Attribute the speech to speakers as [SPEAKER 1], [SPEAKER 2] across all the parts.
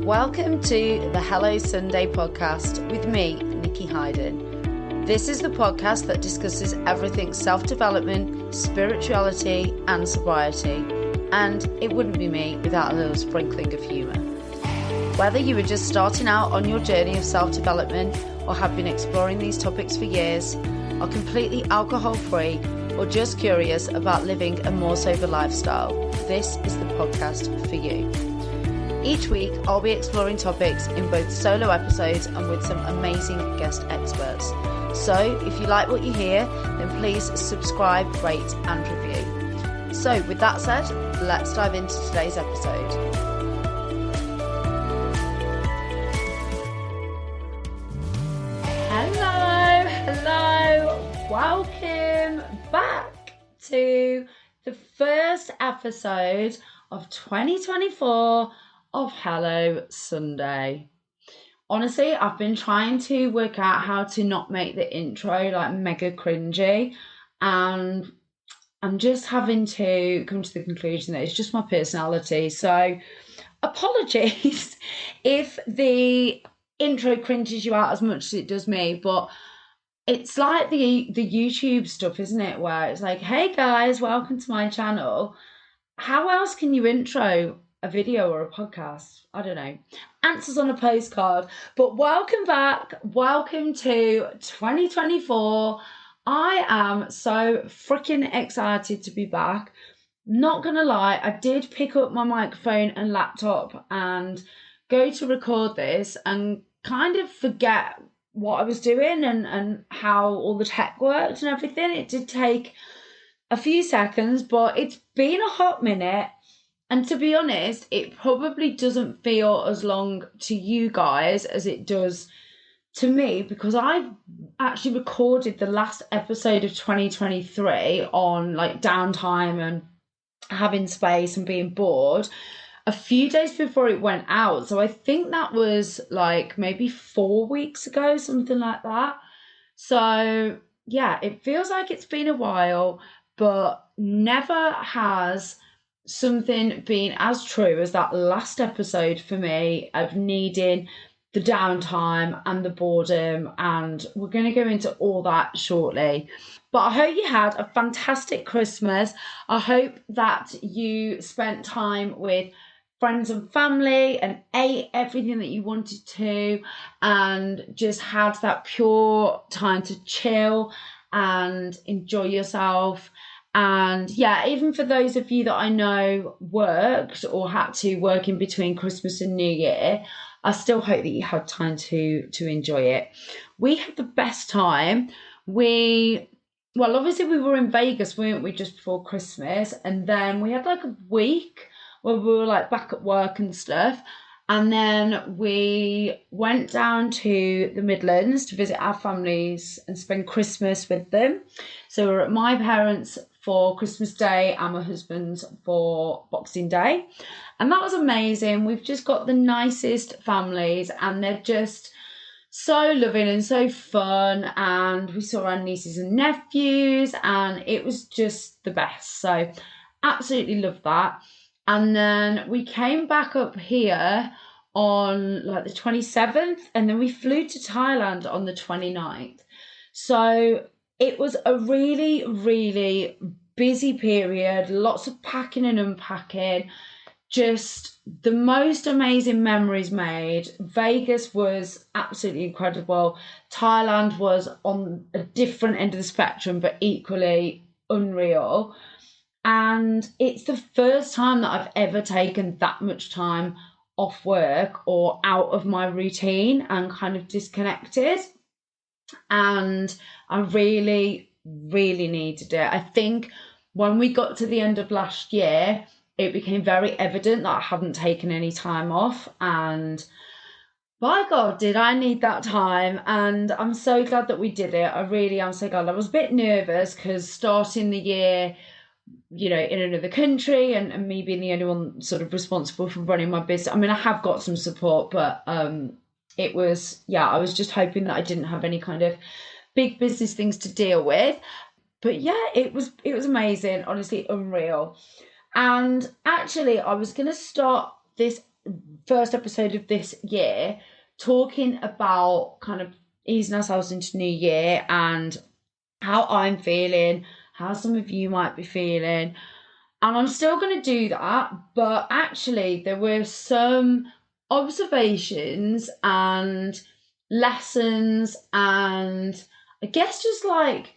[SPEAKER 1] Welcome to the Hello Sunday podcast with me, Nikki Hayden. This is the podcast that discusses everything self-development, spirituality and sobriety. And it wouldn't be me without a little sprinkling of humour. Whether you are just starting out on your journey of self-development or have been exploring these topics for years, are completely alcohol-free or just curious about living a more sober lifestyle, this is the podcast for you. Each week, I'll be exploring topics in both solo episodes and with some amazing guest experts. So if you like what you hear, then please subscribe, rate and review. So with that said, let's dive into today's episode. Hello, welcome back to the first episode of 2024 of Hello Sunday. Honestly, I've been trying to work out how to not make the intro like mega cringy, and I'm just having to come to the conclusion that it's just my personality. So apologies if the intro cringes you out as much as it does me, but it's like the YouTube stuff, isn't it, where it's like, hey guys, welcome to my channel. How else can you intro a video or a podcast? I don't know. Answers on a postcard. But welcome back. Welcome to 2024. I am so freaking excited to be back. Not gonna lie, I did pick up my microphone and laptop and go to record this and kind of forget what I was doing and how all the tech worked and everything. It did take a few seconds, but it's been a hot minute. And to be honest, it probably doesn't feel as long to you guys as it does to me, because I've actually recorded the last episode of 2023 on like downtime and having space and being bored a few days before it went out. So I think that was like maybe 4 weeks ago, something like that. So yeah, it feels like it's been a while, but never has something been as true as that last episode for me of needing the downtime and the boredom, and we're going to go into all that shortly. But I hope you had a fantastic Christmas. I hope that you spent time with friends and family and ate everything that you wanted to and just had that pure time to chill and enjoy yourself. And yeah, even for those of you that I know worked or had to work in between Christmas and New Year, I still hope that you had time to enjoy it. We had the best time. Obviously we were in Vegas, weren't we, just before Christmas, and then we had like a week where we were like back at work and stuff, and then we went down to the Midlands to visit our families and spend Christmas with them. So we were at my parents' for Christmas Day and my husband's for Boxing Day, and that was amazing. We've just got the nicest families and they're just so loving and so fun, and we saw our nieces and nephews and it was just the best. So absolutely love that. And then we came back up here on like the 27th, and then we flew to Thailand on the 29th. So it was a really, really busy period, lots of packing and unpacking, just the most amazing memories made. Vegas was absolutely incredible. Thailand was on a different end of the spectrum, but equally unreal. And it's the first time that I've ever taken that much time off work or out of my routine and kind of disconnected. And I really, really needed it. I think when we got to the end of last year, it became very evident that I hadn't taken any time off. And by God, did I need that time. And I'm so glad that we did it. I really am so glad. I was a bit nervous because starting the year, you know, in another country and me being the only one sort of responsible for running my business. I mean, I have got some support, but it was, I was just hoping that I didn't have any kind of big business things to deal with. But yeah, it was amazing, honestly, unreal. And actually, I was going to start this first episode of this year, talking about kind of easing ourselves into New Year and how I'm feeling, how some of you might be feeling. And I'm still going to do that, but actually there were some observations and lessons and I guess just like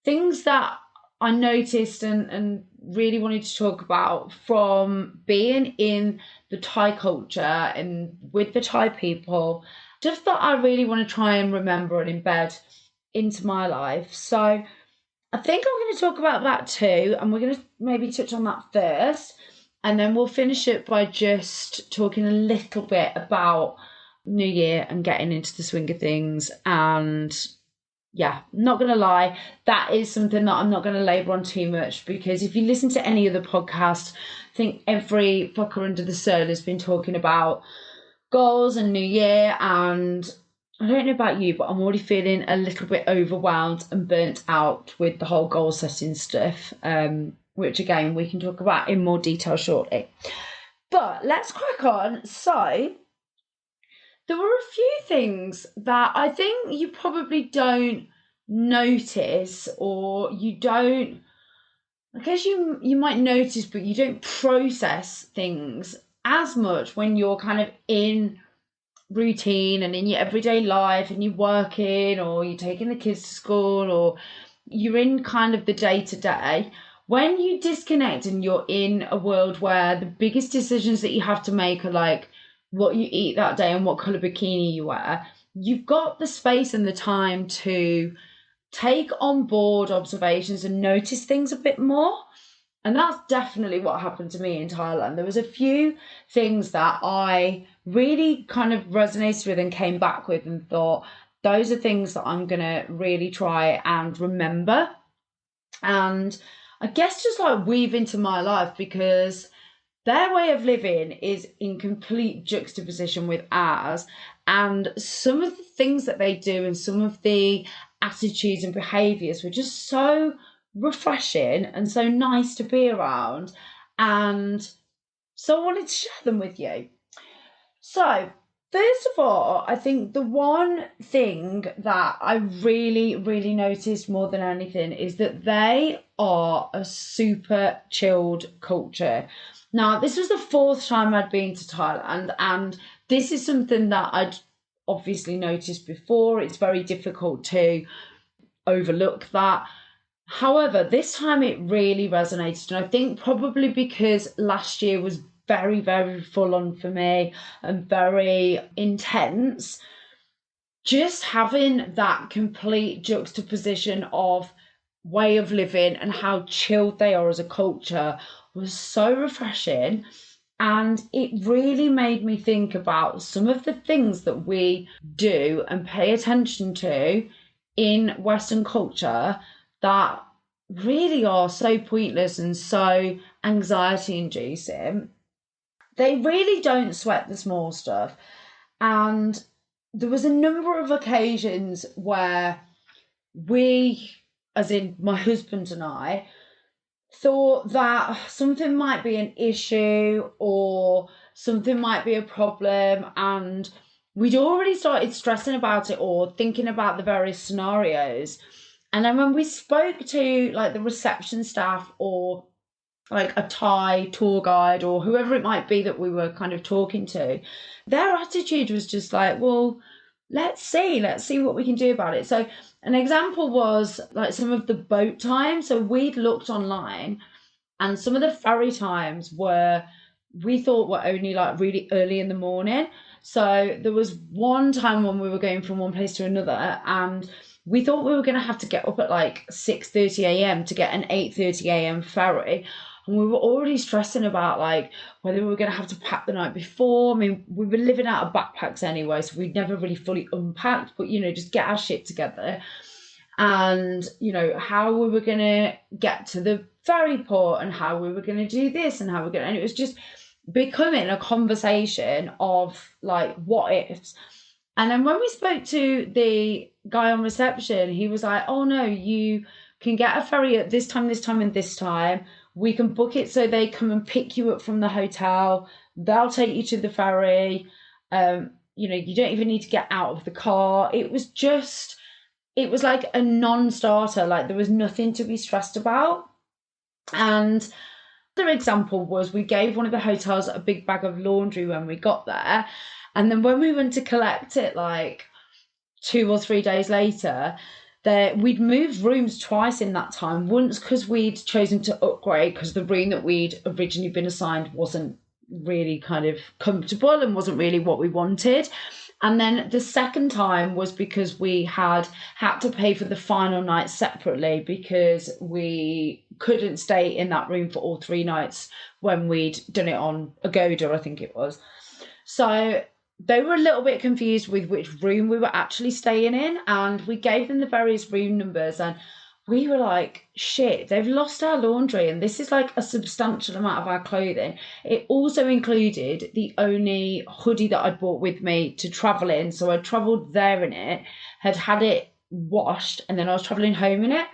[SPEAKER 1] things that I noticed and really wanted to talk about from being in the Thai culture and with the Thai people, just that I really want to try and remember and embed into my life. So I think I'm going to talk about that too, and we're going to maybe touch on that first, and then we'll finish it by just talking a little bit about New Year and getting into the swing of things. And yeah, not going to lie, that is something that I'm not going to labour on too much, because if you listen to any of the podcasts, I think every fucker under the sun has been talking about goals and New Year, and I don't know about you, but I'm already feeling a little bit overwhelmed and burnt out with the whole goal setting stuff, which again, we can talk about in more detail shortly. But let's crack on. So there were a few things that I think you probably don't notice, or you don't, I guess you might notice, but you don't process things as much when you're kind of in routine and in your everyday life and you're working or you're taking the kids to school or you're in kind of the day-to-day. When you disconnect and you're in a world where the biggest decisions that you have to make are like what you eat that day and what colour bikini you wear, you've got the space and the time to take on board observations and notice things a bit more. And that's definitely what happened to me in Thailand. There was a few things that I really kind of resonated with and came back with and thought, those are things that I'm going to really try and remember. And I guess just like weave into my life, because their way of living is in complete juxtaposition with ours. And some of the things that they do and some of the attitudes and behaviours were just so refreshing and so nice to be around. And so I wanted to share them with you. So first of all, I think the one thing that I really, really noticed more than anything is that they are a super chilled culture. Now, this was the fourth time I'd been to Thailand, and this is something that I'd obviously noticed before. It's very difficult to overlook that. However, this time it really resonated, and I think probably because last year was very, very full on for me and very intense, just having that complete juxtaposition of way of living and how chilled they are as a culture was so refreshing. And it really made me think about some of the things that we do and pay attention to in Western culture that really are so pointless and so anxiety inducing. They really don't sweat the small stuff. And there was a number of occasions where we, as in my husband and I, thought that something might be an issue or something might be a problem, and we'd already started stressing about it or thinking about the various scenarios. And then when we spoke to like the reception staff or like a Thai tour guide or whoever it might be that we were kind of talking to, their attitude was just like, well, let's see what we can do about it. So an example was like some of the boat times. So we'd looked online and some of the ferry times we thought were only like really early in the morning. So there was one time when we were going from one place to another and we thought we were going to have to get up at like 6:30 a.m. to get an 8:30 a.m. ferry. And we were already stressing about like whether we were going to have to pack the night before. I mean, we were living out of backpacks anyway, so we'd never really fully unpacked, but, you know, just get our shit together. And, you know, how we were going to get to the ferry port and how we were going to do this and how we're going to... And it was just becoming a conversation of like what ifs. And then when we spoke to the guy on reception, he was like, oh no, you can get a ferry at this time, and this time. We can book it so they come and pick you up from the hotel. They'll take you to the ferry. You don't even need to get out of the car. It was like a non-starter. Like there was nothing to be stressed about. And another example was we gave one of the hotels a big bag of laundry when we got there. And then when we went to collect it, like 2 or 3 days later, we'd moved rooms twice in that time. Once because we'd chosen to upgrade because the room that we'd originally been assigned wasn't really kind of comfortable and wasn't really what we wanted. And then the second time was because we had to pay for the final night separately because we couldn't stay in that room for all 3 nights when we'd done it on Agoda, I think it was. So they were a little bit confused with which room we were actually staying in, and we gave them the various room numbers, and we were like, shit, they've lost our laundry, and this is like a substantial amount of our clothing. It also included the only hoodie that I brought with me to travel in, so I travelled there in it, had it washed, and then I was travelling home in it,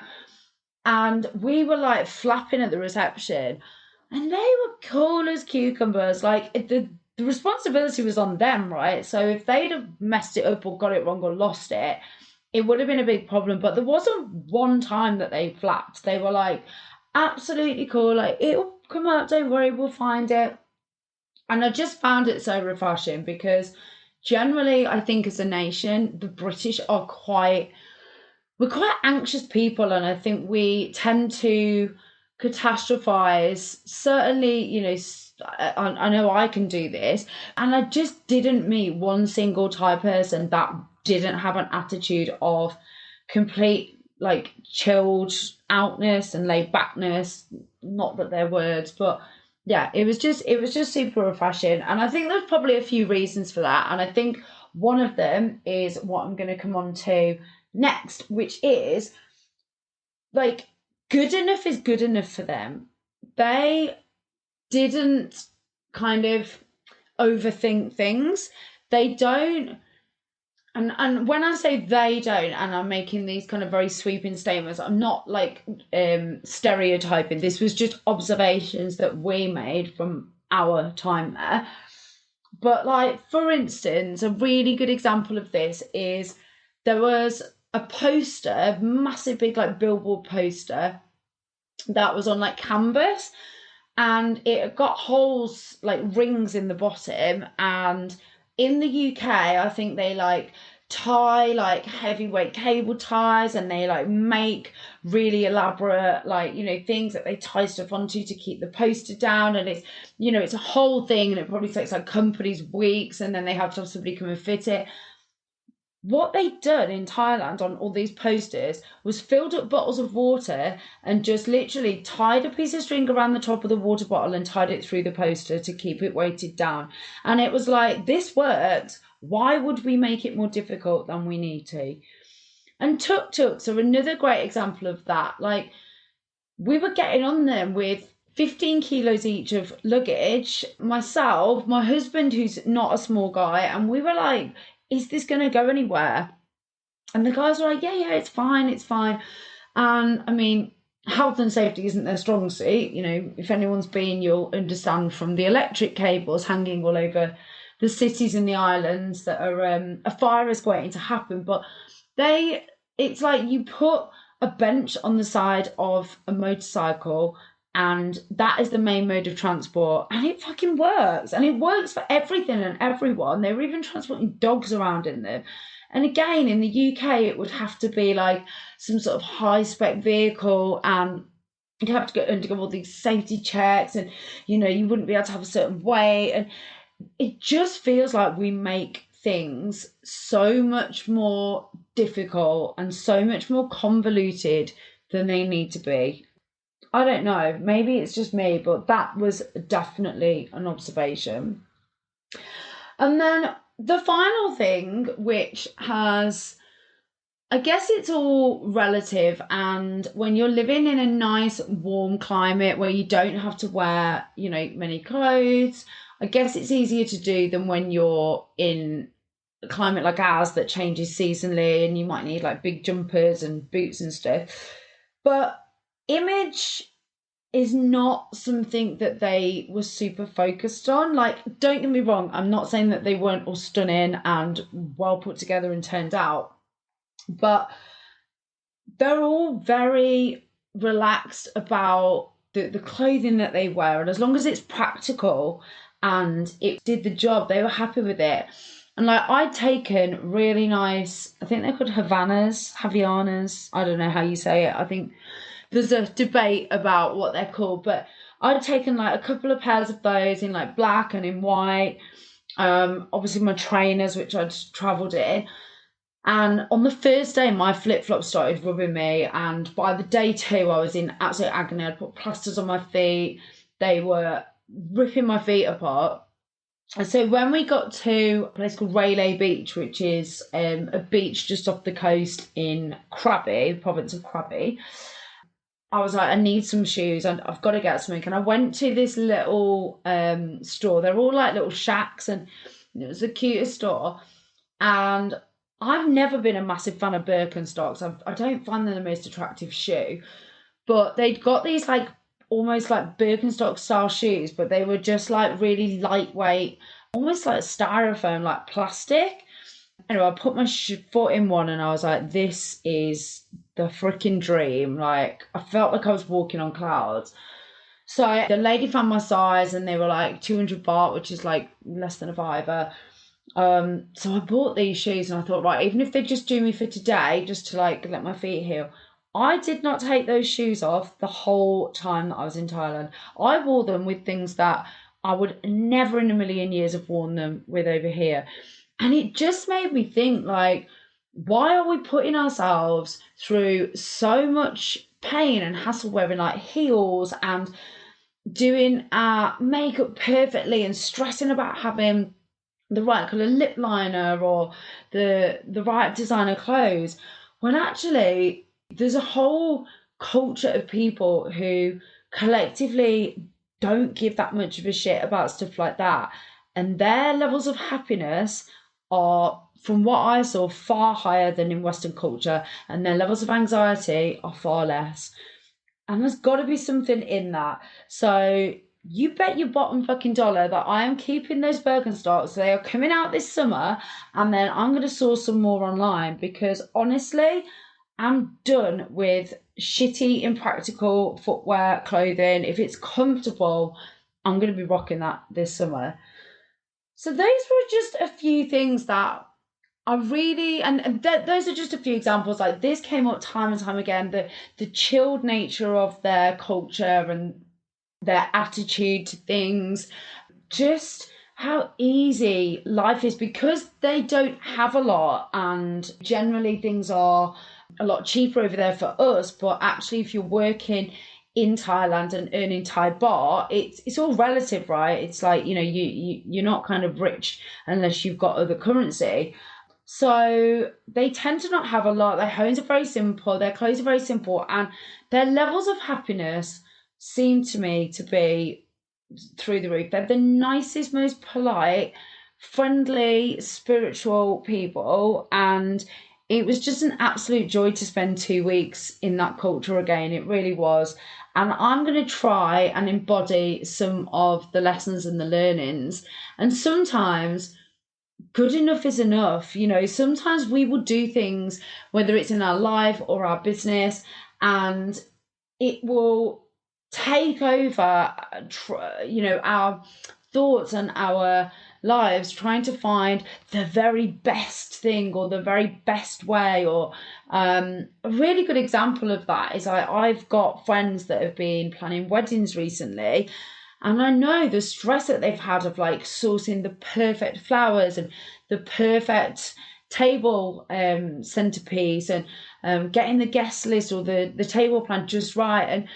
[SPEAKER 1] and we were like flapping at the reception, and they were cool as cucumbers. Like the responsibility was on them, right? So if they'd have messed it up or got it wrong or lost it, it would have been a big problem. But there wasn't one time that they flapped. They were like, absolutely cool. Like, it'll come out, don't worry, we'll find it. And I just found it so refreshing because generally, I think as a nation, the British are we're quite anxious people. And I think we tend to catastrophize. Certainly, I know I can do this, and I just didn't meet one single Thai person that didn't have an attitude of complete like chilled outness and laid backness. Not that they're words, but yeah, it was just super refreshing. And I think there's probably a few reasons for that. And I think one of them is what I'm going to come on to next, which is like good enough is good enough for them. They didn't kind of overthink things. They don't, and when I say they don't, and I'm making these kind of very sweeping statements, I'm not like stereotyping. This was just observations that we made from our time there. But like, for instance, a really good example of this is there was a poster, a massive big like billboard poster that was on like canvas, and it got holes, like rings in the bottom. And in the UK, I think they like tie like heavyweight cable ties, and they like make really elaborate like things that they tie stuff onto to keep the poster down. And it's it's a whole thing, and it probably takes like companies weeks, and then they have to have somebody come and fit it. What they'd done in Thailand on all these posters was filled up bottles of water and just literally tied a piece of string around the top of the water bottle and tied it through the poster to keep it weighted down. And it was like, this works. Why would we make it more difficult than we need to? And tuk-tuks are another great example of that. Like, we were getting on them with 15 kilos each of luggage, myself, my husband, who's not a small guy, and we were like, is this going to go anywhere? And the guys were like, yeah, it's fine. And I mean, health and safety isn't their strong suit. If anyone's been, you'll understand from the electric cables hanging all over the cities and the islands that are a fire is waiting to happen. But it's like you put a bench on the side of a motorcycle, and that is the main mode of transport, and it fucking works. And it works for everything and everyone. They were even transporting dogs around in them. And again, in the UK, it would have to be like some sort of high-spec vehicle, and you'd have to undergo all these safety checks, and, you wouldn't be able to have a certain weight. And it just feels like we make things so much more difficult and so much more convoluted than they need to be. I don't know, maybe it's just me, but that was definitely an observation. And then the final thing, which has, I guess it's all relative, and when you're living in a nice warm climate where you don't have to wear, many clothes, I guess it's easier to do than when you're in a climate like ours that changes seasonally, and you might need like big jumpers and boots and stuff. But image is not something that they were super focused on. Like, don't get me wrong, I'm not saying that they weren't all stunning and well put together and turned out, but they're all very relaxed about the clothing that they wear. And as long as it's practical and it did the job, they were happy with it. And like, I'd taken really nice, I think they're called Havianas. I don't know how you say it. I think there's a debate about what they're called, but I'd taken like a couple of pairs of those in like black and in white. Obviously my trainers, which I'd travelled in. And on the first day, my flip-flops started rubbing me. And by the day two, I was in absolute agony. I'd put plasters on my feet. They were ripping my feet apart. And so when we got to a place called Railay Beach, which is a beach just off the coast in Krabi, province of Krabi, I was like, I need some shoes and I've got to get something. And I went to this little store. They're all like little shacks and it was the cutest store. And I've never been a massive fan of Birkenstocks. I don't find them the most attractive shoe. But they'd got these like almost like Birkenstock style shoes, but they were just like really lightweight, almost like styrofoam, like plastic. Anyway, I put my foot in one and I was like, this is the freaking dream. Like, I felt like I was walking on clouds. So the lady found my size and they were like 200 baht, which is like less than a fiver. So I bought these shoes and I thought, right, even if they just do me for today, just to like let my feet heal. I did not take those shoes off the whole time that I was in Thailand. I wore them with things that I would never in a million years have worn them with over here. And it just made me think, like, why are we putting ourselves through so much pain and hassle wearing like heels and doing our makeup perfectly and stressing about having the right colour lip liner or the right designer clothes, when actually there's a whole culture of people who collectively don't give that much of a shit about stuff like that. And their levels of happiness are, from what I saw, far higher than in Western culture, and their levels of anxiety are far less. And there's got to be something in that. So you bet your bottom fucking dollar that I am keeping those Birkenstocks. They are coming out this summer, and then I'm going to source some more online because honestly, I'm done with shitty, impractical footwear, clothing. If it's comfortable, I'm going to be rocking that this summer. So those were just a few things that I really, those are just a few examples. Like, this came up time and time again, the chilled nature of their culture and their attitude to things, just how easy life is because they don't have a lot, and generally things are a lot cheaper over there for us. But actually, if you're working in Thailand and earning Thai baht, it's all relative, right? It's like, you're not kind of rich unless you've got other currency. So they tend to not have a lot. Their homes are very simple, their clothes are very simple, and their levels of happiness seem to me to be through the roof. They're the nicest, most polite, friendly, spiritual people, and it was just an absolute joy to spend 2 weeks in that culture again. It really was. And I'm going to try and embody some of the lessons and the learnings. And sometimes good enough is enough. Sometimes we will do things, whether it's in our life or our business, and it will take over, our thoughts and our lives, trying to find the very best thing or the very best way. Or a really good example of that is I've got friends that have been planning weddings recently, and I know the stress that they've had of like sourcing the perfect flowers and the perfect table centerpiece and getting the guest list or the table plan just right. And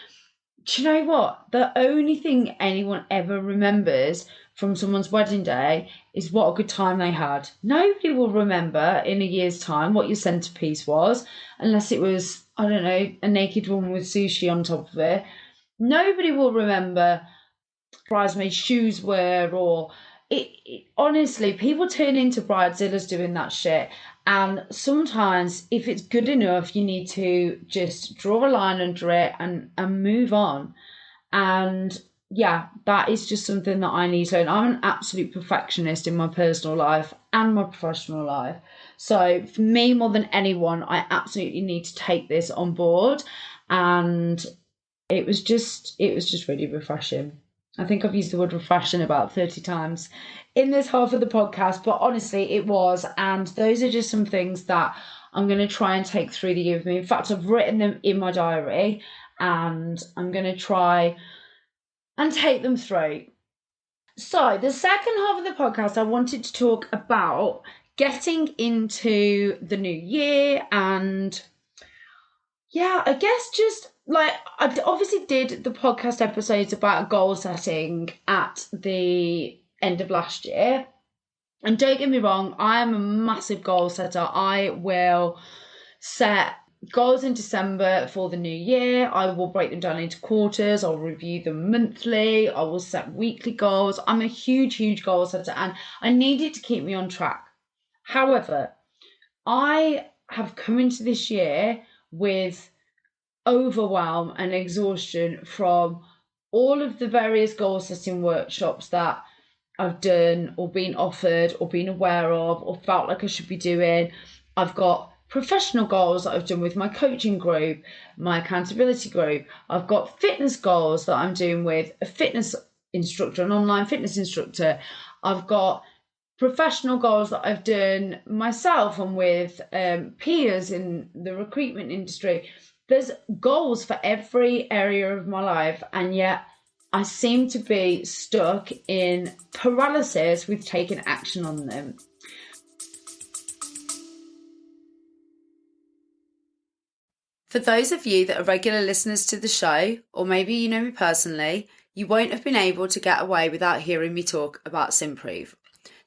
[SPEAKER 1] do you know what? The only thing anyone ever remembers from someone's wedding day is what a good time they had. Nobody will remember in a year's time what your centerpiece was, unless it was, I don't know, a naked woman with sushi on top of it. Nobody will remember bridesmaid shoes were, or honestly, people turn into bridezillas doing that shit. And sometimes if it's good enough, you need to just draw a line under it and move on. And yeah, that is just something that I need to learn. I'm an absolute perfectionist in my personal life and my professional life. So for me, more than anyone, I absolutely need to take this on board. And it was just really refreshing. I think I've used the word refreshing about 30 times in this half of the podcast, but honestly, it was. And those are just some things that I'm going to try and take through the year with me. In fact, I've written them in my diary and I'm going to try and take them through. So, the second half of the podcast, I wanted to talk about getting into the new year and yeah, I guess just like I obviously did the podcast episodes about goal setting at the end of last year. And don't get me wrong, I am a massive goal setter. I will set goals in December for the new year. I will break them down into quarters. I'll review them monthly. I will set weekly goals. I'm a huge goal setter and I need it to keep me on track. However, I have come into this year with overwhelm and exhaustion from all of the various goal setting workshops that I've done or been offered or been aware of or felt like I should be doing. I've got professional goals that I've done with my coaching group, my accountability group. I've got fitness goals that I'm doing with a fitness instructor, an online fitness instructor. I've got professional goals that I've done myself and with peers in the recruitment industry. There's goals for every area of my life, and yet I seem to be stuck in paralysis with taking action on them.
[SPEAKER 2] For those of you that are regular listeners to the show, or maybe you know me personally, you won't have been able to get away without hearing me talk about Simprove.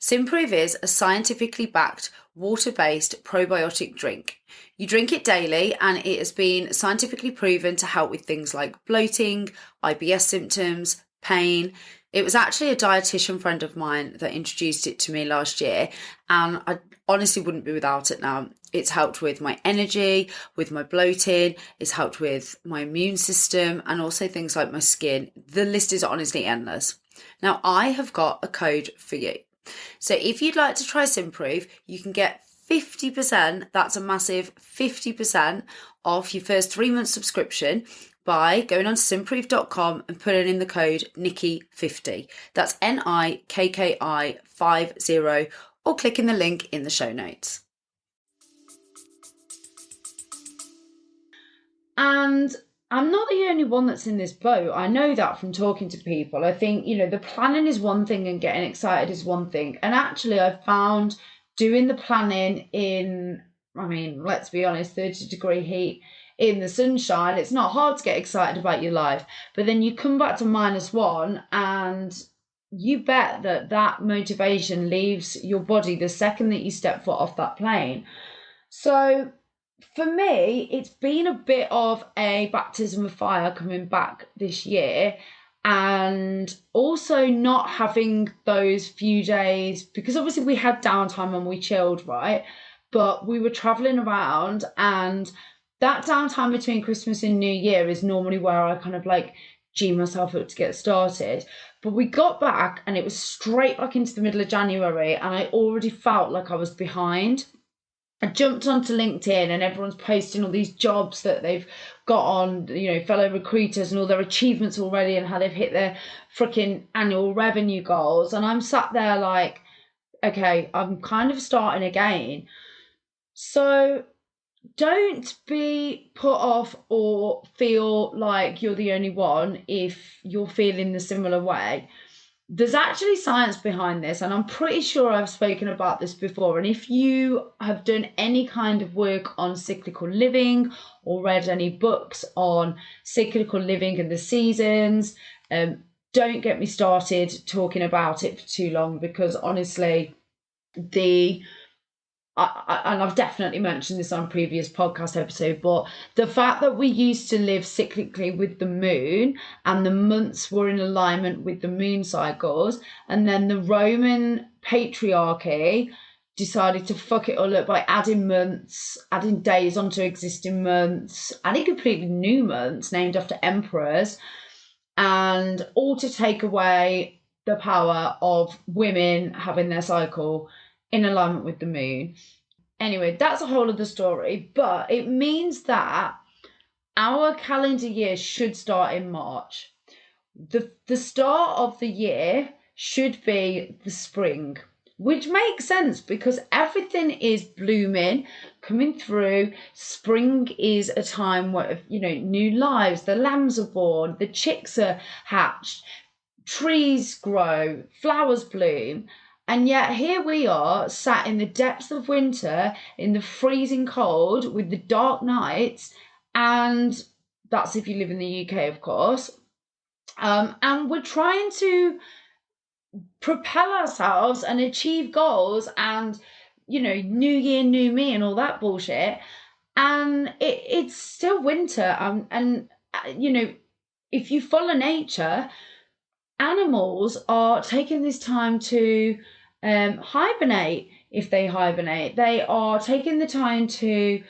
[SPEAKER 2] Simprove is a scientifically backed, water-based probiotic drink. You drink it daily and it has been scientifically proven to help with things like bloating, IBS symptoms, pain. It was actually a dietitian friend of mine that introduced it to me last year, and I honestly wouldn't be without it now. It's helped with my energy, with my bloating, it's helped with my immune system, and also things like my skin. The list is honestly endless. Now, I have got a code for you. So if you'd like to try Simprove, you can get 50%, that's a massive 50% off your first 3 month subscription by going on to simprove.com and putting in the code Nikki50. That's NIKKI50, or clicking the link in the show notes.
[SPEAKER 1] And I'm not the only one that's in this boat. I know that from talking to people. I think, the planning is one thing and getting excited is one thing. And actually, I've found doing the planning in, let's be honest, 30-degree heat in the sunshine, it's not hard to get excited about your life. But then you come back to -1 and you bet that motivation leaves your body the second that you step foot off that plane. So for me, it's been a bit of a baptism of fire coming back this year, and also not having those few days, because obviously we had downtime and we chilled, right? But we were traveling around, and that downtime between Christmas and New Year is normally where I kind of like G myself up to get started. But we got back and it was straight back into the middle of January, and I already felt like I was behind. I jumped onto LinkedIn and everyone's posting all these jobs that they've got on, fellow recruiters and all their achievements already and how they've hit their freaking annual revenue goals. And I'm sat there like, okay, I'm kind of starting again. So don't be put off or feel like you're the only one if you're feeling the similar way. There's actually science behind this, and I'm pretty sure I've spoken about this before. And if you have done any kind of work on cyclical living or read any books on cyclical living and the seasons, don't get me started talking about it for too long, because honestly, and I've definitely mentioned this on a previous podcast episode, but the fact that we used to live cyclically with the moon and the months were in alignment with the moon cycles, and then the Roman patriarchy decided to fuck it all up by adding months, adding days onto existing months, adding completely new months named after emperors. and all to take away the power of women having their cycle in alignment with the moon. Anyway, that's a whole other story, but it means that our calendar year should start in March. The start of the year should be the spring, which makes sense because everything is blooming, coming through. Spring is a time where, new lives, the lambs are born, the chicks are hatched, trees grow, flowers bloom. And yet here we are sat in the depths of winter in the freezing cold with the dark nights, and that's if you live in the UK, of course. And we're trying to propel ourselves and achieve goals and, new year, new me and all that bullshit. And it's still winter. And, if you follow nature, animals are taking this time to hibernate. If they hibernate, they are taking the time to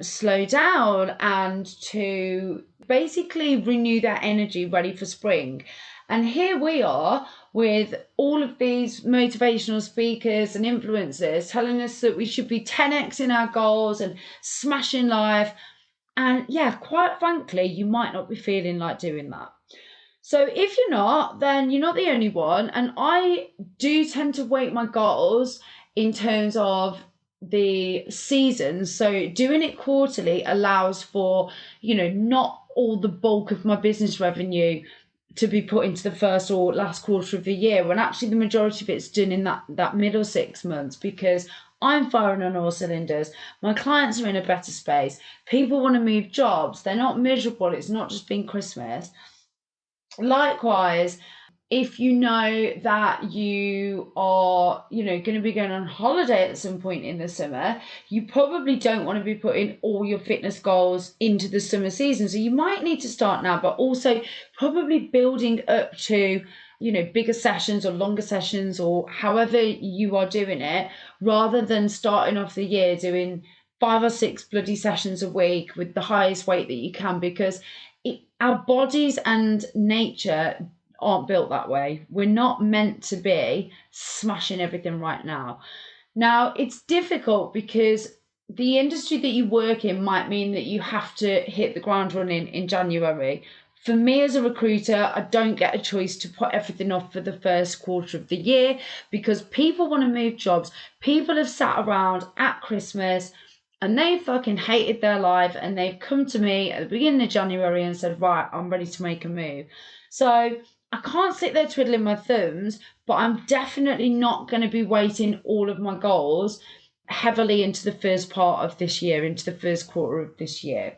[SPEAKER 1] slow down and to basically renew their energy ready for spring. And here we are with all of these motivational speakers and influencers telling us that we should be 10x in our goals and smashing life. And yeah, quite frankly, you might not be feeling like doing that. So if you're not, then you're not the only one. And I do tend to weight my goals in terms of the seasons. So doing it quarterly allows for, not all the bulk of my business revenue to be put into the first or last quarter of the year, when actually the majority of it's done in that middle 6 months, because I'm firing on all cylinders. My clients are in a better space. People want to move jobs. They're not miserable. It's not just been Christmas. Likewise, if you know that you are, going to be going on holiday at some point in the summer, you probably don't want to be putting all your fitness goals into the summer season. So you might need to start now, but also probably building up to, bigger sessions or longer sessions or however you are doing it, rather than starting off the year doing 5 or 6 bloody sessions a week with the highest weight that you can, because our bodies and nature aren't built that way. We're not meant to be smashing everything right now. Now, it's difficult because the industry that you work in might mean that you have to hit the ground running in January. For me as a recruiter, I don't get a choice to put everything off for the first quarter of the year, because people want to move jobs. People have sat around at Christmas and they fucking hated their life, and they've come to me at the beginning of January and said, right, I'm ready to make a move. So I can't sit there twiddling my thumbs, but I'm definitely not going to be weighting all of my goals heavily into the first part of this year, into the first quarter of this year.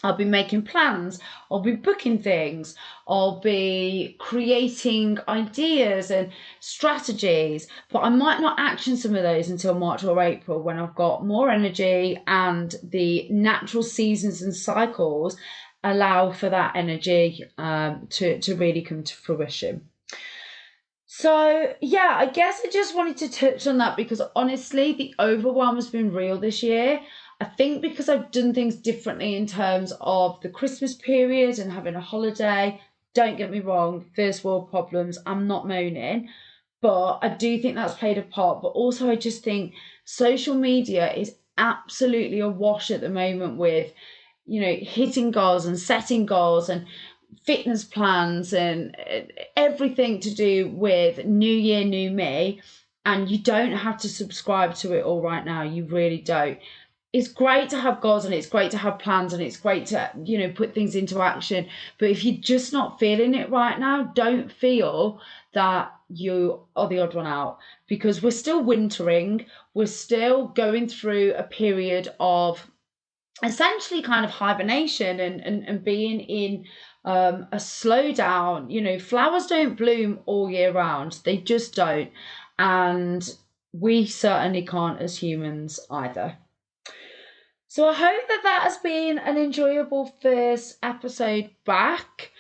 [SPEAKER 1] I'll be making plans, I'll be booking things, I'll be creating ideas and strategies, but I might not action some of those until March or April, when I've got more energy and the natural seasons and cycles allow for that energy to really come to fruition. So yeah, I guess I just wanted to touch on that because honestly, the overwhelm has been real this year. I think because I've done things differently in terms of the Christmas period and having a holiday. Don't get me wrong, first world problems, I'm not moaning, but I do think that's played a part. But also I just think social media is absolutely awash at the moment with, hitting goals and setting goals and fitness plans and everything to do with new year, new me. And you don't have to subscribe to it all right now. You really don't. It's great to have goals and it's great to have plans and it's great to, put things into action. But if you're just not feeling it right now, don't feel that you are the odd one out, because we're still wintering. We're still going through a period of essentially kind of hibernation and being in a slowdown. Flowers don't bloom all year round. They just don't. And we certainly can't as humans either. So I hope that has been an enjoyable first episode back.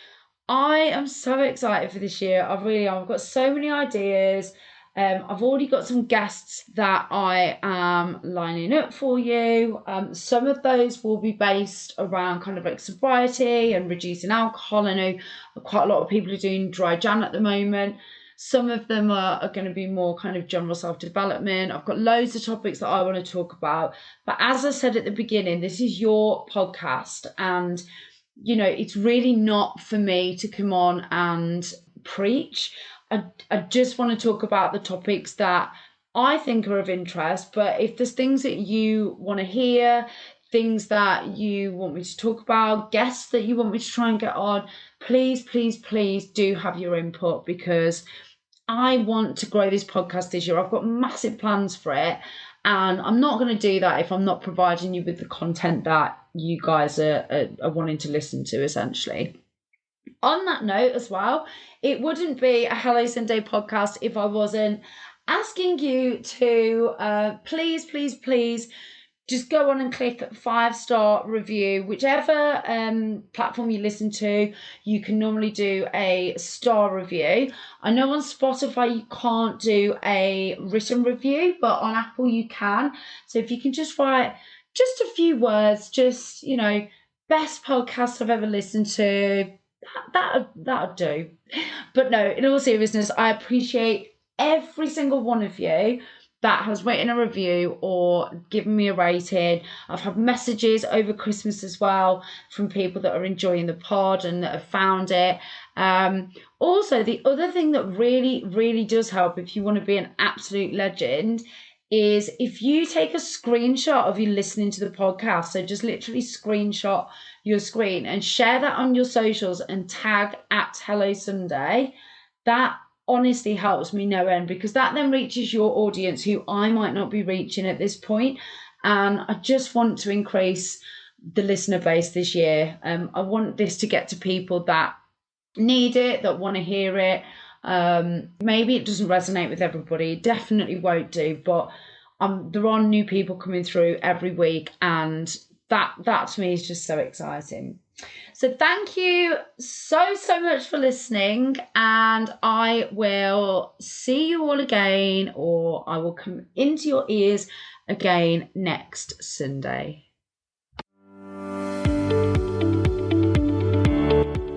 [SPEAKER 1] I am so excited for this year. I really am. I've got so many ideas. I've already got some guests that I am lining up for you. Some of those will be based around kind of like sobriety and reducing alcohol. I know quite a lot of people are doing dry Jan at the moment. Some of them are going to be more kind of general self-development. I've got loads of topics that I want to talk about. But as I said at the beginning, this is your podcast. And, you know, it's really not for me to come on and preach. I just want to talk about the topics that I think are of interest. But if there's things that you want to hear, things that you want me to talk about, guests that you want me to try and get on, please, please, please do have your input, because I want to grow this podcast this year. I've got massive plans for it, and I'm not going to do that if I'm not providing you with the content that you guys are wanting to listen to, essentially. On that note as well, it wouldn't be a Hello Sunday podcast if I wasn't asking you to please, please, please just go on and click 5-star review. Whichever platform you listen to, you can normally do a star review. I know on Spotify you can't do a written review, but on Apple you can. So if you can just write just a few words, just, you know, best podcast I've ever listened to, that'll do. But no, in all seriousness, I appreciate every single one of you that has written a review or given me a rating. I've had messages over Christmas as well from people that are enjoying the pod and that have found it. Also, the other thing that really, really does help if you want to be an absolute legend is if you take a screenshot of you listening to the podcast. So just literally screenshot your screen and share that on your socials and tag @HelloSunday. That honestly helps me no end, because that then reaches your audience who I might not be reaching at this point. And I just want to increase the listener base this year. I want this to get to people that need it, that want to hear it. Maybe it doesn't resonate with everybody. It definitely won't do, but there are new people coming through every week, and that to me is just so exciting. So thank you so much for listening, and I will see you all again, or I will come into your ears again next Sunday.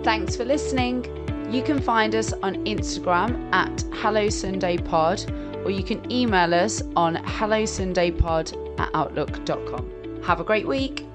[SPEAKER 1] Thanks for listening. You can find us on Instagram @HelloSundayPod, or you can email us on hellosundaypod@outlook.com. Have a great week.